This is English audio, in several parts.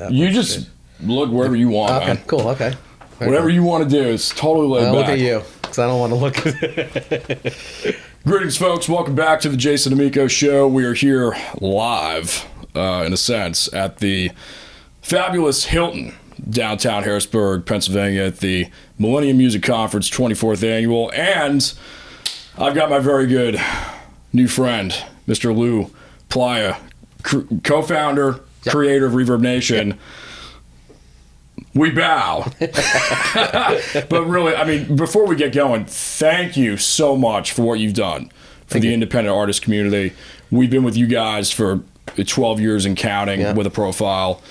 You just look wherever you want. Okay, man. cool. Okay. Whatever you want to do, it's totally laid back. Look at you, because I don't want to look. Greetings, folks. Welcome back to the Jason Damico Show. We are here live, in a sense, at the fabulous Hilton, downtown Harrisburg, Pennsylvania, at the Millennium Music Conference 24th Annual. And I've got my very good new friend, Mr. Lou Plaia, co-founder, creator of ReverbNation. Yep. We bow. But really, I mean, before we get going, thank you so much for what you've done for the independent artist community. We've been with you guys for 12 years and counting with a profile.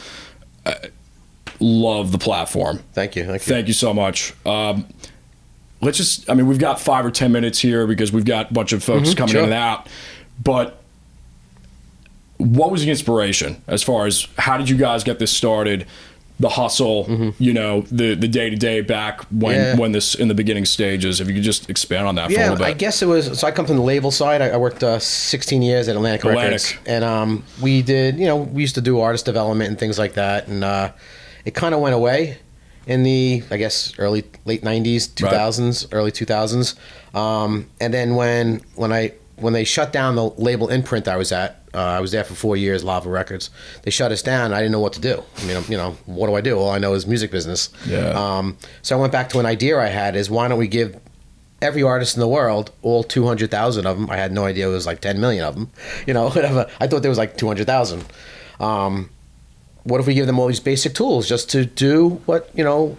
Love the platform. Thank you. Thank you so much. Let's just, I mean, we've got 5 or 10 minutes here because we've got a bunch of folks coming in and out. But what was the inspiration as far as how did you guys get this started? The hustle, you know, the day-to-day back when this in the beginning stages. If you could just expand on that for a little bit. I guess it was, so I come from the label side. I worked 16 years at Atlantic Records. And we did, you know, we used to do artist development and things like that. And it kind of went away in the, I guess, late 90s, 2000s, early 2000s. And then when they shut down the label imprint I was at, I was there for 4 years, Lava Records. They shut us down. I didn't know what to do. I mean, you know, what do I do? All I know is music business. Yeah. So I went back to an idea I had is why don't we give every artist in the world, all 200,000 of them. I had no idea it was like 10 million of them. You know, whatever. I thought there was like 200,000. What if we give them all these basic tools just to do what, you know,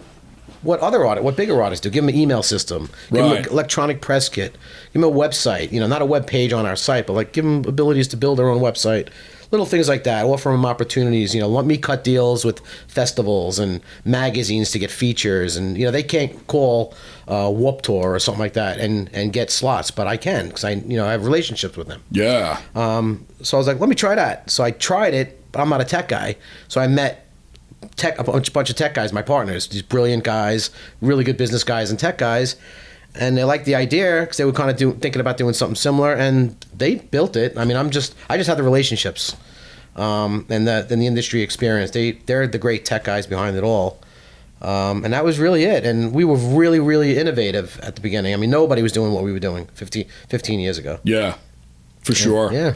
what bigger artists do? Give them an email system, give them an electronic press kit, give them a website, you know, not a web page on our site, but like give them abilities to build their own website, little things like that, offer them opportunities, you know, let me cut deals with festivals and magazines to get features, and, you know, they can't call Warped Tour or something like that and get slots, but I can, because I have relationships with them. Yeah. So I was like, let me try that. So I tried it, but I'm not a tech guy, so I met a bunch of tech guys, my partners, these brilliant guys, really good business guys and tech guys, and they liked the idea because they were kind of thinking about doing something similar, and they built it. I mean, I just had the relationships and the industry experience. They're the great tech guys behind it all, and that was really it. And we were really, really innovative at the beginning. I mean, nobody was doing what we were doing 15 years ago. Yeah, for sure. Yeah.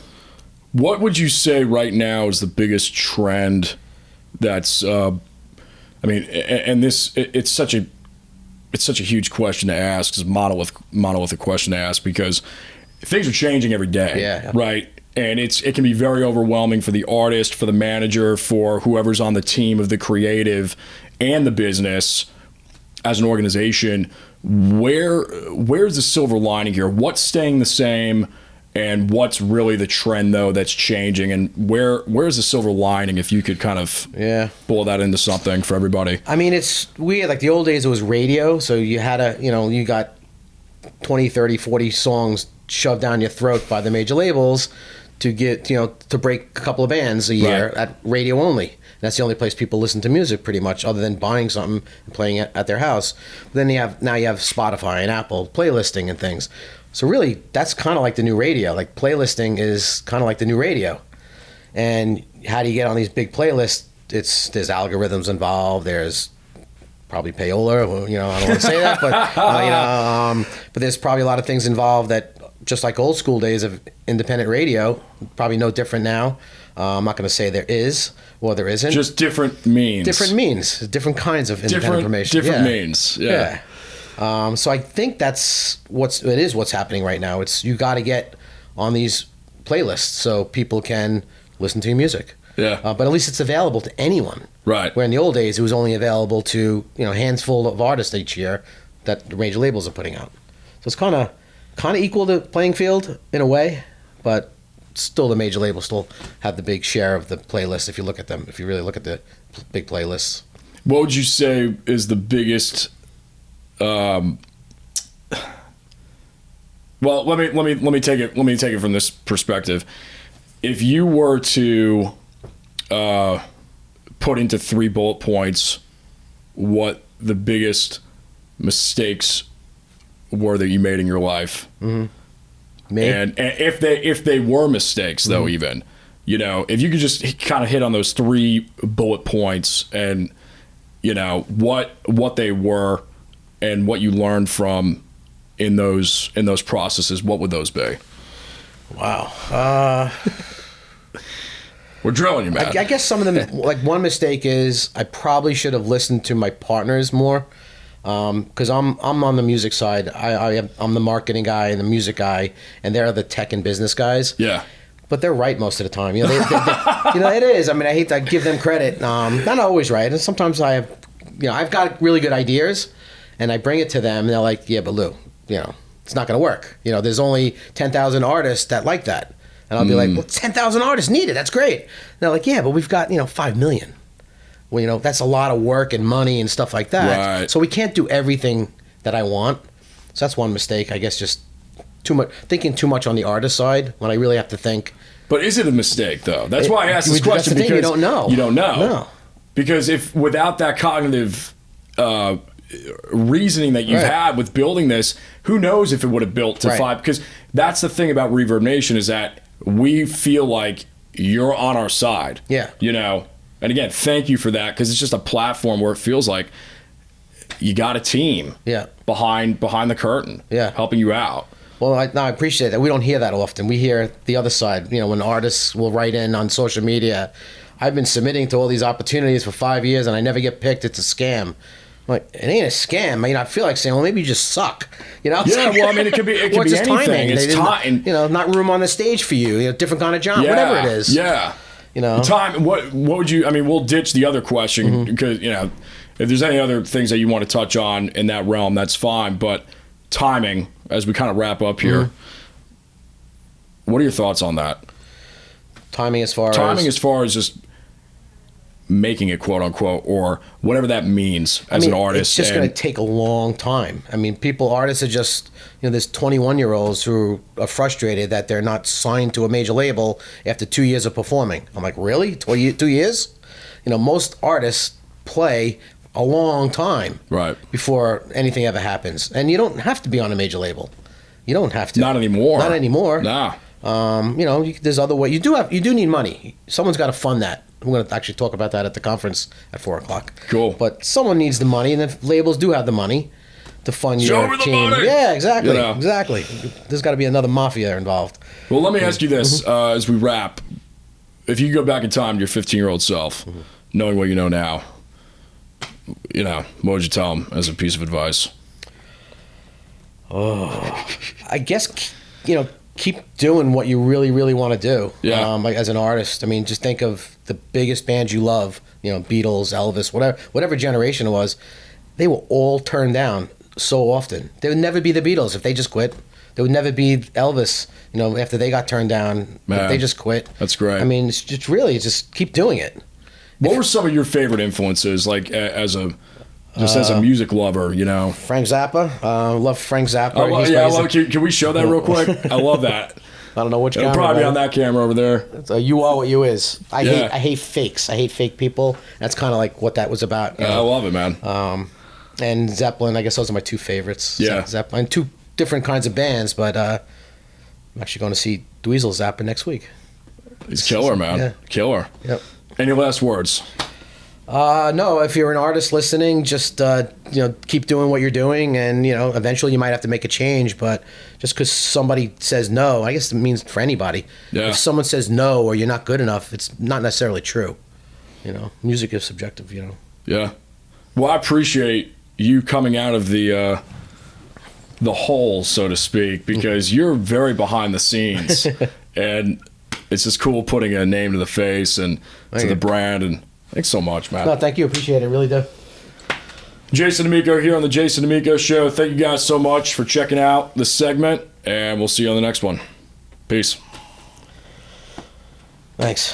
What would you say right now is the biggest trend that's I mean, and it's such a huge question to ask, it's monolithic question to ask, because things are changing every day, right? And it can be very overwhelming for the artist, for the manager, for whoever's on the team of the creative and the business as an organization. Where's the silver lining here? What's staying the same? And what's really the trend, though, that's changing? And where's the silver lining, if you could kind of boil that into something for everybody? I mean, it's weird. Like the old days, it was radio. So you had you got 20, 30, 40 songs shoved down your throat by the major labels to get, to break a couple of bands a year at radio only. That's the only place people listen to music, pretty much, other than buying something and playing it at their house. But then you have Spotify and Apple playlisting and things. So really, that's kind of like the new radio. Like playlisting is kind of like the new radio. And how do you get on these big playlists? There's algorithms involved. There's probably payola. I don't want to say that, but but there's probably a lot of things involved that, just like old school days of independent radio, probably no different now. I'm not going to say there is or there isn't. Just different means. Different kinds of independent information. Different means. Yeah. So I think that's what's happening right now. It's you got to get on these playlists so people can listen to your music. Yeah. But at least it's available to anyone. Right. Where in the old days it was only available to handful of artists each year that the major labels are putting out. So it's kind of equal to playing field in a way, but still the major labels still have the big share of the playlist if you look at them. If you really look at the big playlists. What would you say is the biggest? Well, let me take it from this perspective. If you were to put into 3 bullet points what the biggest mistakes were that you made in your life, Me? and if they were mistakes, though, even You know, if you could just kind of hit on those 3 bullet points and, you know, what they were and what you learned from in those processes, what would those be? Wow. We're drilling you, man. I guess some of them, like one mistake is I probably should have listened to my partners more, because I'm on the music side. I'm the marketing guy and the music guy, and they're the tech and business guys. Yeah. But they're right most of the time. You know, you know, it is. I mean, I hate to give them credit. Not always right, and sometimes I've got really good ideas, and I bring it to them, and they're like, "Yeah, but Lou, you know, it's not going to work. You know, there's only 10,000 artists that like that." And I'll be like, "Well, 10,000 artists need it. That's great." And they're like, "Yeah, but we've got 5 million. Well, you know, that's a lot of work and money and stuff like that. Right. So we can't do everything that I want." So that's one mistake, I guess. Just thinking too much on the artist side when I really have to think. But is it a mistake though? That's why I asked this question, because because you don't know. You don't know. No. Because if without that cognitive reasoning that you've had with building this, who knows if it would have built to 5? Because that's the thing about ReverbNation, is that we feel like you're on our side. Yeah. You know, and again, thank you for that, because it's just a platform where it feels like you got a team. Yeah. Behind the curtain. Yeah. Helping you out. Well, I appreciate that. We don't hear that often. We hear the other side. You know, when artists will write in on social media, "I've been submitting to all these opportunities for 5 years and I never get picked. It's a scam." I'm like, it ain't a scam. I mean, I feel like saying, well, maybe you just suck. You know? Yeah. Well, I mean, it could be Well, anything. timing. It's time. You know, not room on the stage for you. You know, different kind of job. Whatever it is. Yeah. You know. Time. What would you? I mean, we'll ditch the other question because if there's any other things that you want to touch on in that realm, that's fine. But timing, as we kind of wrap up here. What are your thoughts on that? Timing as far as just making it, quote unquote, or whatever that means as an artist. It's just going to take a long time. I mean, artists are just, there's 21-year-olds who are frustrated that they're not signed to a major label after 2 years of performing. I'm like, really? 2 years? Most artists play a long time before anything ever happens. And you don't have to be on a major label. You don't have to. Not anymore. Not anymore. Nah. There's other ways. You do need money. Someone's got to fund that. I'm going to actually talk about that at the conference at 4:00. Cool. But someone needs the money, and if labels do have the money to fund your team. Show me the money. Yeah, exactly. Exactly. There's got to be another mafia involved. Well, let me ask you this as we wrap. If you go back in time to your 15-year-old self, knowing what you know now, what would you tell him as a piece of advice? Oh, I guess, keep doing what you really, really want to do. Yeah. Like as an artist, I mean, just think of the biggest bands you love, Beatles, Elvis, whatever generation it was, they were all turned down so often. They would never be the Beatles if they just quit. They would never be Elvis, after they got turned down, if they just quit. That's great. I mean, it's just keep doing it. What were some of your favorite influences, like as a music lover, Frank Zappa. Love Frank Zappa. Can we show that real quick? I love that. I don't know which camera. It'll probably be on that camera over there. You are what you is. I hate fakes. I hate fake people. That's kind of like what that was about. I love it, man. And Zeppelin, I guess those are my two favorites. Yeah. Zeppelin, two different kinds of bands, but I'm actually going to see Dweezil Zappa next week. He's killer, man. Yeah. Killer. Yep. Any last words? No, if you're an artist listening, just keep doing what you're doing, and eventually you might have to make a change. But just because somebody says no, I guess it means for anybody. Yeah. If someone says no or you're not good enough, it's not necessarily true. Music is subjective. Yeah. Well, I appreciate you coming out of the hole, so to speak, because you're very behind the scenes, and it's just cool putting a name to the face and to the brand. And thanks so much, man. No, thank you. Appreciate it. Really do. Jason Damico here on the Jason Damico Show. Thank you guys so much for checking out this segment, and we'll see you on the next one. Peace. Thanks.